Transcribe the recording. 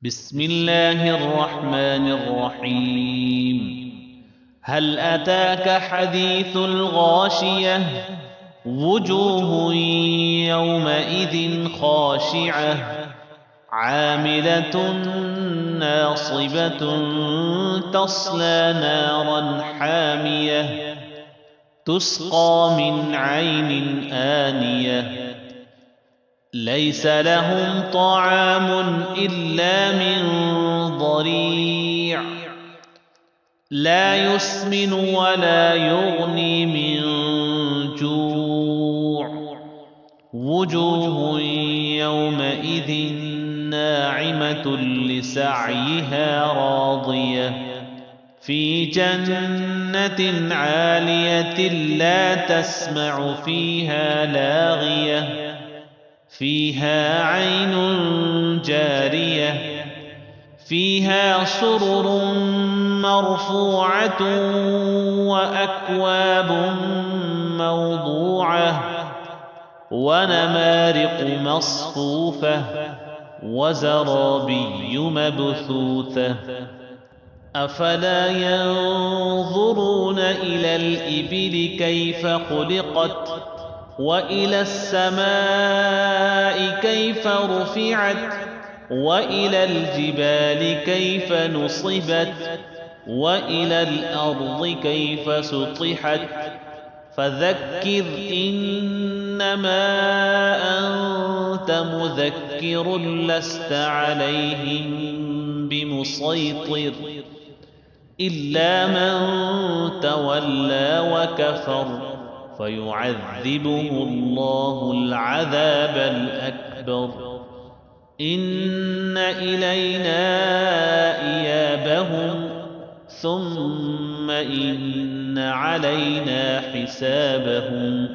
بسم الله الرحمن الرحيم. هل أتاك حديث الغاشية؟ وجوه يومئذ خاشعة عاملة ناصبة تصلى نارا حامية تسقى من عين آنية ليس لهم طعام إلا من ضريع لا يسمن ولا يغني من جوع وجوه يومئذ ناعمة لسعيها راضية في جنة عالية لا تسمع فيها لاغية فيها عين جارية فيها سرر مرفوعة وأكواب موضوعة ونمارق مصفوفة وزرابي مبثوثة أفلا ينظرون إلى الإبل كيف خلقت وإلى السماء كيف رفعت وإلى الجبال كيف نصبت وإلى الأرض كيف سطحت فذكر إنما أنت مذكر لست عليهم بمسيطر إلا من تولى وكفر فيعذبه الله العذاب الأكبر إن إلينا إيابهم ثم إن علينا حسابهم